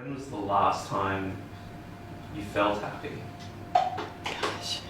When was the last time you felt happy? Gosh.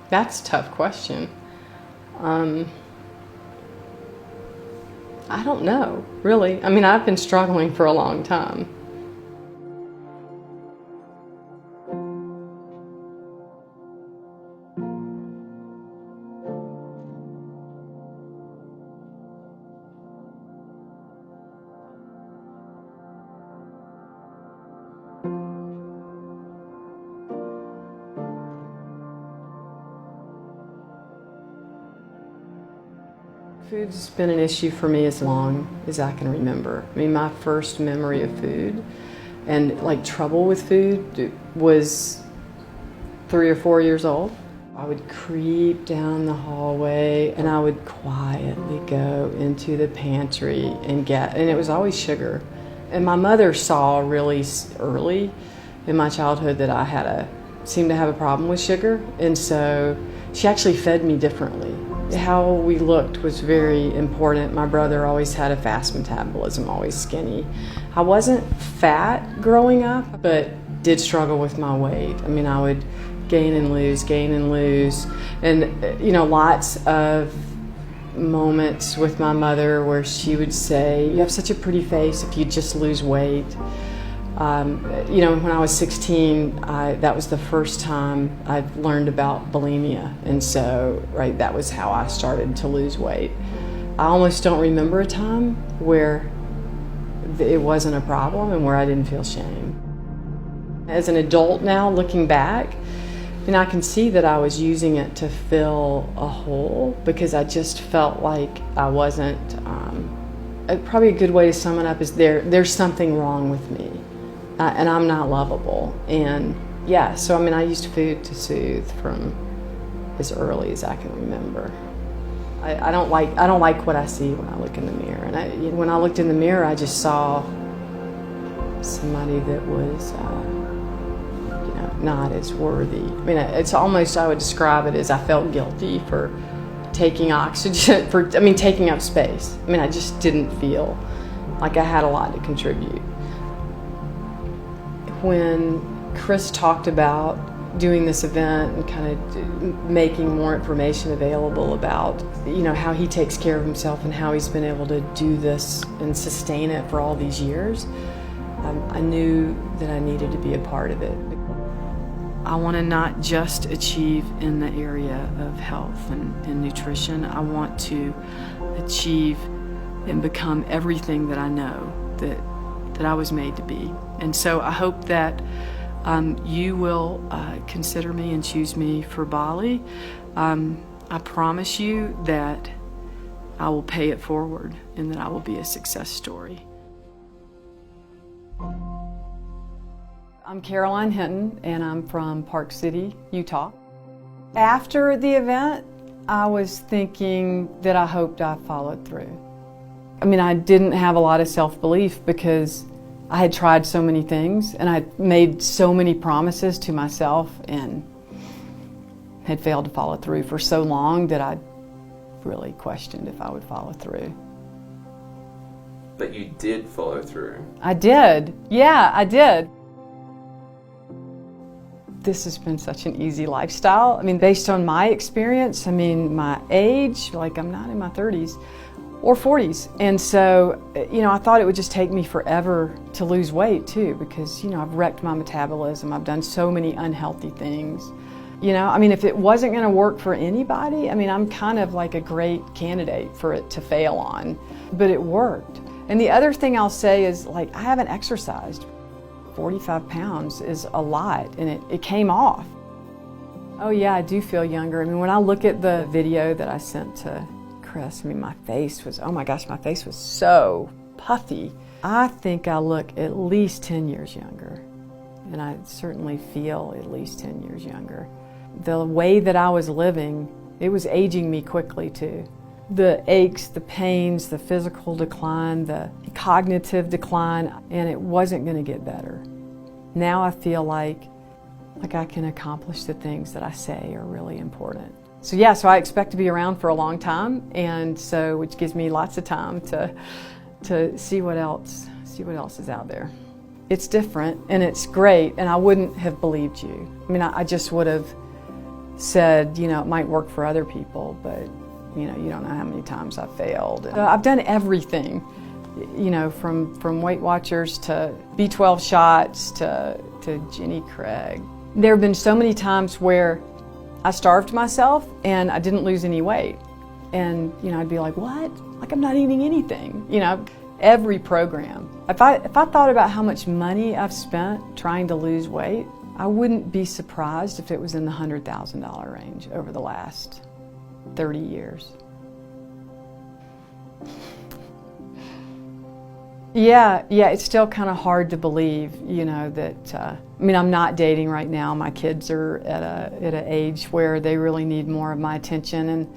That's a tough question. I don't know, really. I mean, I've been struggling for a long time. Food's been an issue for me as long as I can remember. I mean, my first memory of food and like trouble with food was 3 or 4 years old. I would creep down the hallway and I would quietly go into the pantry and it was always sugar. And my mother saw really early in my childhood that I seemed to have a problem with sugar, and so she actually fed me differently. How we looked was very important. My brother always had a fast metabolism, always skinny. I wasn't fat growing up, but did struggle with my weight. I mean, I would gain and lose, and lots of moments with my mother where she would say, "You have such a pretty face if you just lose weight." When I was 16, that was the first time I learned about bulimia, and so that was how I started to lose weight. I almost don't remember a time where it wasn't a problem and where I didn't feel shame. As an adult now, looking back, I can see that I was using it to fill a hole because I just felt like I wasn't. Probably a good way to sum it up is there's something wrong with me. And I'm not lovable. And yeah, so I used food to soothe from as early as I can remember. I don't like what I see when I look in the mirror. And when I looked in the mirror, I just saw somebody that was not as worthy. It's almost, I would describe it as I felt guilty for taking oxygen, taking up space. I just didn't feel like I had a lot to contribute. When Chris talked about doing this event and kind of making more information available about how he takes care of himself and how he's been able to do this and sustain it for all these years, I knew that I needed to be a part of it. I want to not just achieve in the area of health and nutrition. I want to achieve and become everything that I know that I was made to be. And so I hope that you will consider me and choose me for Bali. I promise you that I will pay it forward and that I will be a success story. I'm Caroline Hinton, and I'm from Park City, Utah. After the event, I was thinking that I hoped I followed through. I didn't have a lot of self-belief because I had tried so many things and I made so many promises to myself and had failed to follow through for so long that I really questioned if I would follow through. But you did follow through. I did. Yeah, I did. This has been such an easy lifestyle. Based on my experience, my age, I'm not in my 30s or 40s. And so, I thought it would just take me forever to lose weight too, because, I've wrecked my metabolism. I've done so many unhealthy things. If it wasn't gonna work for anybody, I'm kind of like a great candidate for it to fail on, but it worked. And the other thing I'll say is I haven't exercised. 45 pounds is a lot, and it came off. Oh yeah, I do feel younger. When I look at the video that I sent to Chris, my face was, oh my gosh, my face was so puffy. I think I look at least 10 years younger, and I certainly feel at least 10 years younger. The way that I was living, it was aging me quickly too. The aches, the pains, the physical decline, the cognitive decline, and it wasn't going to get better. Now I feel like I can accomplish the things that I say are really important. So yeah, so I expect to be around for a long time, and so which gives me lots of time to to see what else is out there. It's different and it's great, and I wouldn't have believed you. I mean, I just would have said, you know, it might work for other people, but you know, you don't know how many times I've failed. I've done everything, you know, from Weight Watchers to B12 shots to Jenny Craig. There have been so many times where I starved myself and I didn't lose any weight. And, you know, I'd be like, what? Like, I'm not eating anything, you know? Every program. If I thought about how much money I've spent trying to lose weight, I wouldn't be surprised if it was in the $100,000 range over the last 30 years. Yeah, it's still kind of hard to believe, you know, that, I mean, I'm not dating right now. My kids are at an age where they really need more of my attention, and,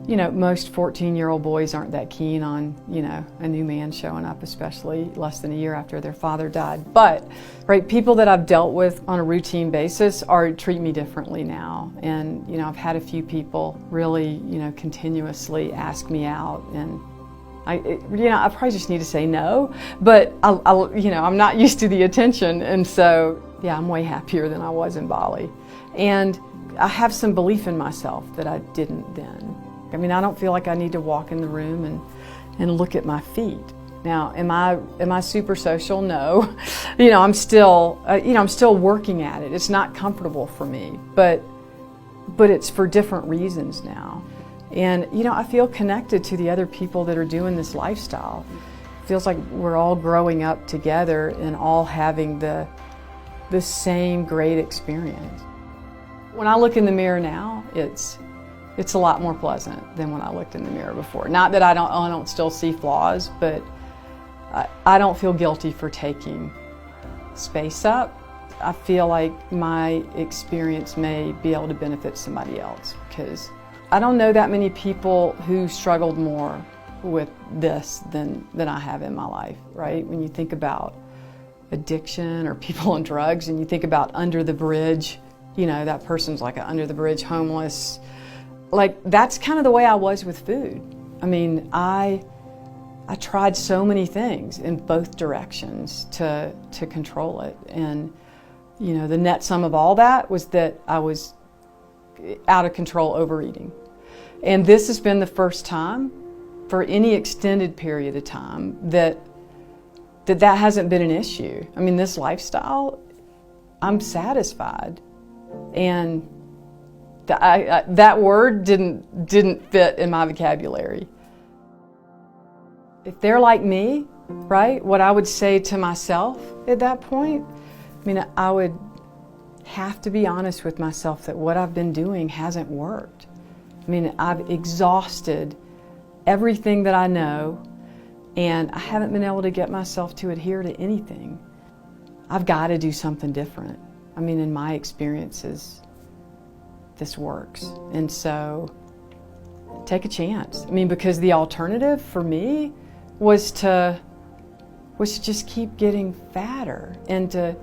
you know, most 14-year-old boys aren't that keen on, you know, a new man showing up, especially less than a year after their father died. But, right, people that I've dealt with on a routine basis treat me differently now. And, you know, I've had a few people really, you know, continuously ask me out, and I probably just need to say no, but you know, I'm not used to the attention, and so, yeah, I'm way happier than I was in Bali. And I have some belief in myself that I didn't then. I mean, I don't feel like I need to walk in the room and look at my feet. Now, am I super social? No. You know, I'm still working at it. It's not comfortable for me, but it's for different reasons now. And, you know, I feel connected to the other people that are doing this lifestyle. It feels like we're all growing up together and all having the same great experience. When I look in the mirror now, it's a lot more pleasant than when I looked in the mirror before. Not that I don't still see flaws, but I don't feel guilty for taking space up. I feel like my experience may be able to benefit somebody else, because I don't know that many people who struggled more with this than I have in my life, right? When you think about addiction or people on drugs, and you think about under the bridge, you know, that person's like an under the bridge homeless. Like, that's kind of the way I was with food. I mean, I tried so many things in both directions to control it. And, you know, the net sum of all that was that I was out of control overeating. And this has been the first time for any extended period of time that hasn't been an issue. I mean, this lifestyle, I'm satisfied. And that word didn't fit in my vocabulary. If they're like me, right, what I would say to myself at that point, I mean, I would have to be honest with myself that what I've been doing hasn't worked. I mean, I've exhausted everything that I know, and I haven't been able to get myself to adhere to anything. I've got to do something different. I mean, in my experiences, this works. And so, take a chance. I mean, because the alternative for me was to just keep getting fatter and to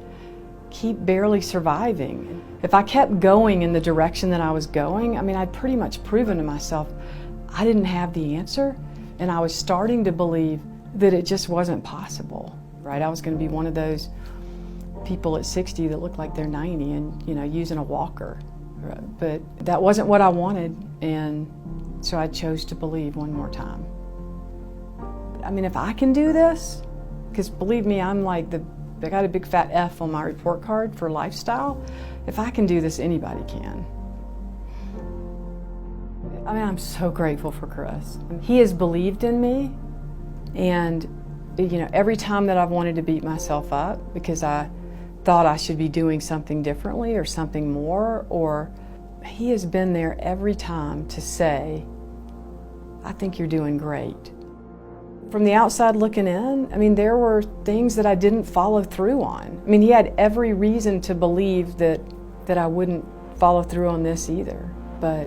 keep barely surviving. If I kept going in the direction that I was going, I mean, I'd pretty much proven to myself I didn't have the answer, and I was starting to believe that it just wasn't possible, right? I was going to be one of those people at 60 that look like they're 90 and, you know, using a walker. But that wasn't what I wanted, and so I chose to believe one more time. I mean, if I can do this, because believe me, I got a big fat F on my report card for lifestyle. If I can do this, anybody can. I mean, I'm so grateful for Chris. He has believed in me, and, you know, every time that I've wanted to beat myself up because I thought I should be doing something differently or something more, or he has been there every time to say, I think you're doing great. From the outside looking in, I mean, there were things that I didn't follow through on. I mean, he had every reason to believe that I wouldn't follow through on this either, but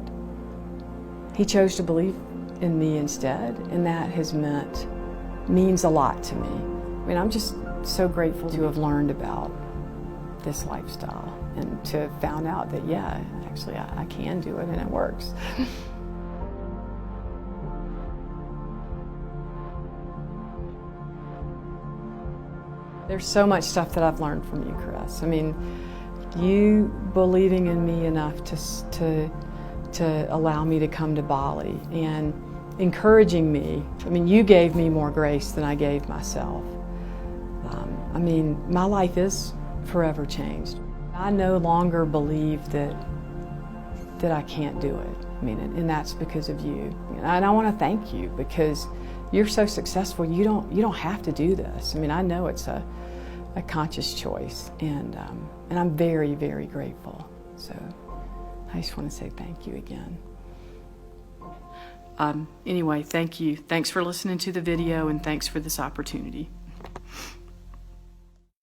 he chose to believe in me instead, and that means a lot to me. I mean, I'm just so grateful to have learned about this lifestyle and to have found out that, yeah, actually I can do it and it works. There's so much stuff that I've learned from you, Chris. I mean, you believing in me enough to allow me to come to Bali and encouraging me. I mean, you gave me more grace than I gave myself. I mean, my life is forever changed. I no longer believe that I can't do it. I mean, and that's because of you. And I want to thank you because you're so successful. You don't have to do this. I mean, I know it's a conscious choice, and I'm very, very grateful. So I just want to say thank you again. Anyway, thank you. Thanks for listening to the video, and thanks for this opportunity.